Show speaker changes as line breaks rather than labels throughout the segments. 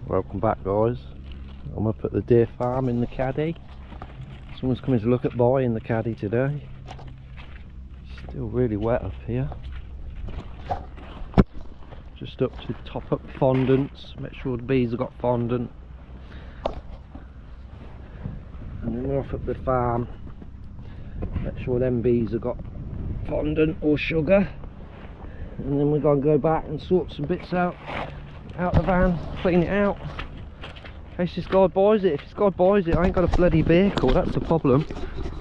Welcome back, guys. I'm up at the deer farm in the caddy. Someone's coming to look at buying the caddy today. Still really wet up here. Just up to top up fondants, make sure the bees have got fondant. And then we're off at the farm, make sure them bees have got fondant or sugar. And then we're going to go back and sort some bits out the van, clean it out in case this guy buys it. If this guy buys it, I ain't got a bloody vehicle, that's the problem.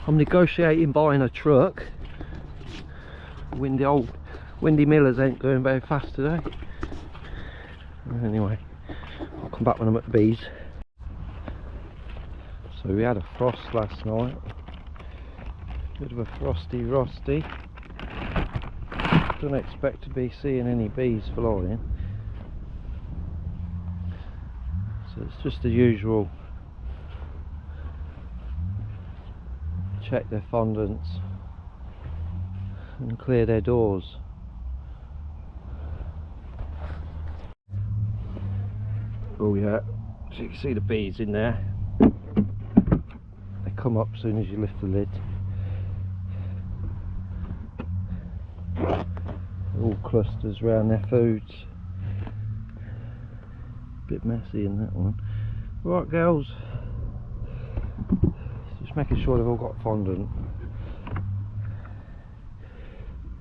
I'm negotiating buying a truck. Windy Millers ain't going very fast today. Anyway, I'll come back when I'm at the bees. So we had a frost last night, bit of a frosty. Don't expect to be seeing any bees flying. So it's just the usual, check their fondants and clear their doors. Oh yeah, so you can see the bees in there. They come up as soon as you lift the lid. All clusters around their foods. Bit messy in that one. Right, girls, just making sure they've all got fondant.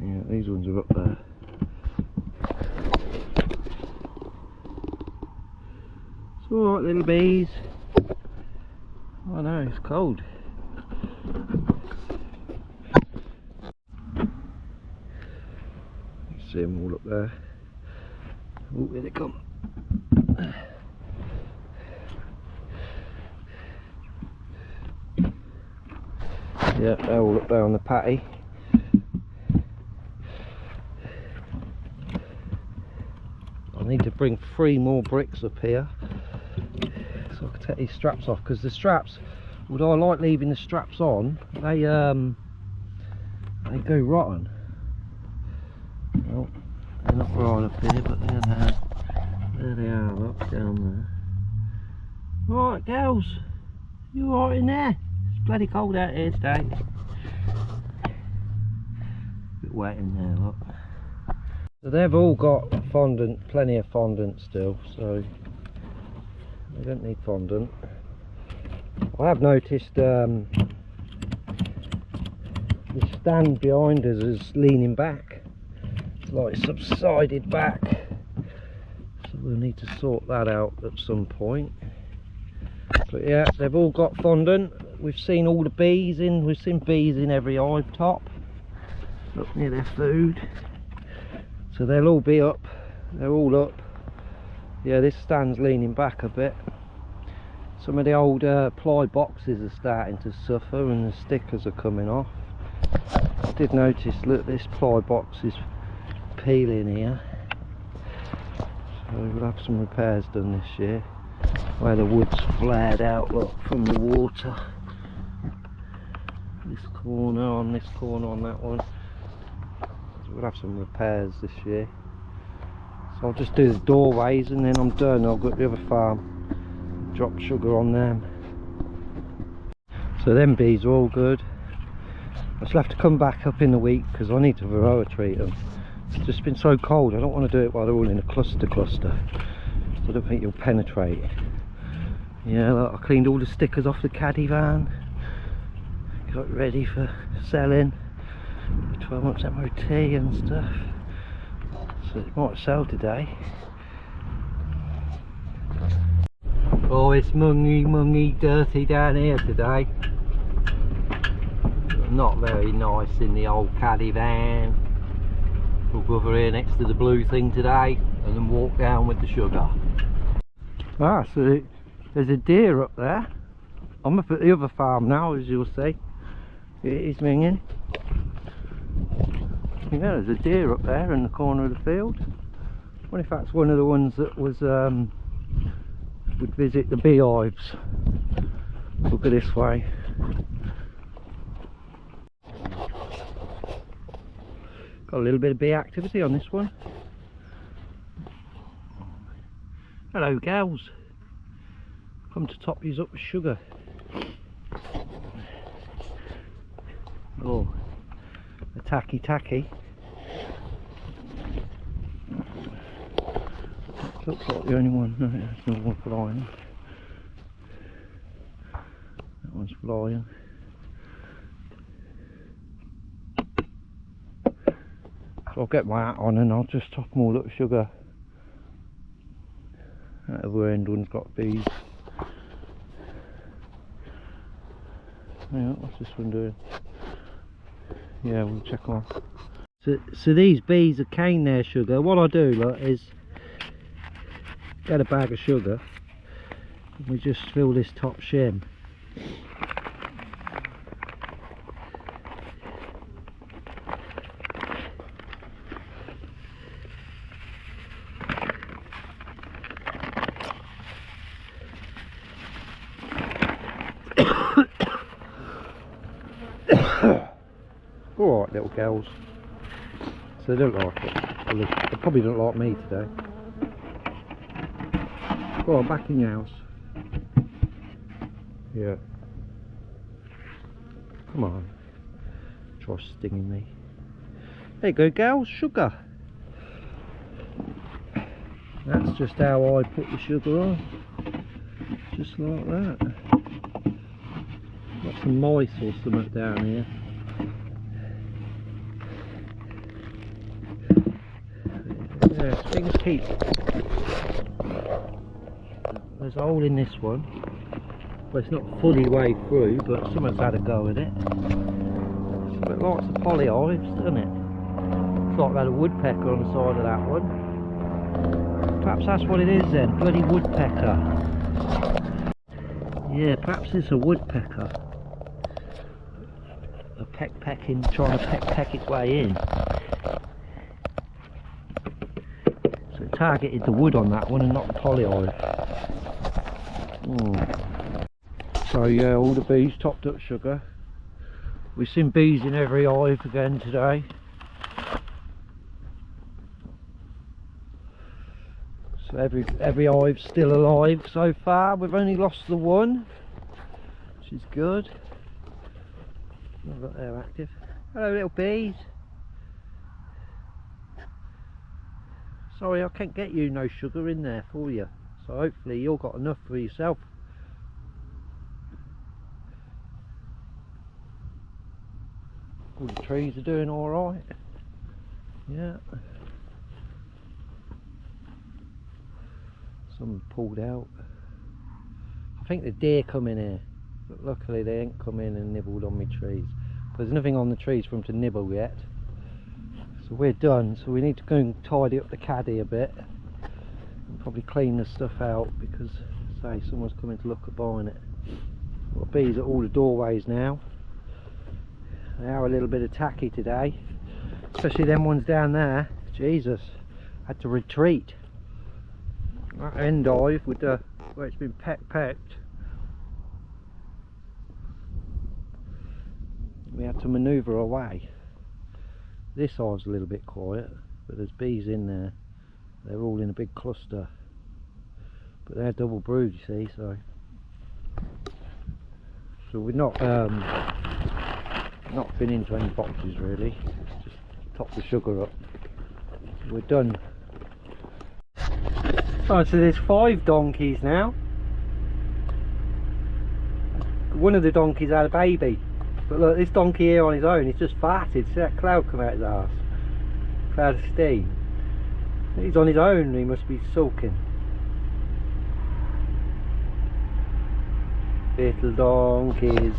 Yeah, these ones are up there. It's alright, little bees. Oh no, it's cold. You see them all up there. Oh, here they come. Yeah, they're all up there on the patty. I need to bring 3 more bricks up here so I can take these straps off, because the straps, although I like leaving the straps on, they go rotten. Well, they're not right up here, but there they are, up down there. Right, girls, you alright in there? It's bloody cold out here today. Bit wet in there, look. So they've all got fondant, plenty of fondant still, so they don't need fondant. I have noticed the stand behind us is leaning back. It's like subsided back. So we'll need to sort that out at some point. But yeah, they've all got fondant. We've seen all the bees in. We've seen bees in every hive top up near their food. So they'll all be up. They're all up. Yeah, this stand's leaning back a bit. Some of the old ply boxes are starting to suffer and the stickers are coming off. I did notice, look, this ply box is peeling here. So we'll have some repairs done this year. Where the wood's flared out, look, from the water. This corner, on this corner, on that one. So we'll have some repairs this year. So I'll just do the doorways and then I'm done. I'll go to the other farm, drop sugar on them. So them bees are all good. I shall have to come back up in the week because I need to varroa treat them. It's just been so cold, I don't want to do it while they're all in a cluster. So I don't think you'll penetrate. Yeah, look, I cleaned all the stickers off the caddy van. Got it ready for selling. 12 months MOT and stuff. So it might sell today. Oh, it's mungy dirty down here today. Not very nice in the old caddy van. We'll go over here next to the blue thing today and then walk down with the sugar. Ah, so there's a deer up there. I'm up at the other farm now, as you'll see. It is minging. Yeah, there's a deer up there in the corner of the field. I wonder if that's one of the ones that was would visit the beehives. Look at this way. Got a little bit of bee activity on this one. Hello, gals. Come to top these up with sugar. Oh, attacky. Looks like the only one. No, there's no one flying. That one's flying. So I'll get my hat on and I'll just top them all up with sugar. That other end one's got bees. Yeah, what's this one doing? Yeah, we'll check on. So these bees are cane their sugar. What I do, look, is get a bag of sugar and we just fill this top shim. Alright little girls. So they don't like it. Well, they probably don't like me today. Go on, back in your house. Yeah. Come on. Try stinging me. There you go, girls, sugar. That's just how I put the sugar on. Just like that. Got some mice or something down here. Yeah, things keep. There's a hole in this one. Well, it's not fully way through, but someone's had a go at it. It's a bit like the poly hives, doesn't it? It's like that a woodpecker on the side of that one. Perhaps that's what it is then, bloody woodpecker. Yeah, perhaps it's a woodpecker. A pecking, trying to peck its way in. So it targeted the wood on that one and not the poly hive. So yeah, all the bees topped up sugar. We've seen bees in every hive again today. So every hive's still alive so far. We've only lost the one, which is good. Not that they're active. Hello little bees. Sorry I can't get you no sugar in there for you. So hopefully you've got enough for yourself. All the trees are doing alright. Yeah. Some pulled out. I think the deer come in here. But luckily they ain't come in and nibbled on my trees. There's nothing on the trees for them to nibble yet. So we're done. So we need to go and tidy up the caddy a bit. And probably clean the stuff out because, say, someone's coming to look at buying it. Got bees at all the doorways now. They are a little bit attacky today. Especially them ones down there. Jesus. Had to retreat. That end hive with the where it's been pecked. We had to manoeuvre away. This hive's a little bit quiet, but there's bees in there. They're all in a big cluster, but they're double brood, you see. So we're not been into any boxes really. Just top the sugar up. We're done. Right, so there's 5 donkeys now. One of the donkeys had a baby. But look, this donkey here on his own, he's just farted. See that cloud come out his arse? Cloud of steam. He's on his own, he must be sulking. Little donkeys.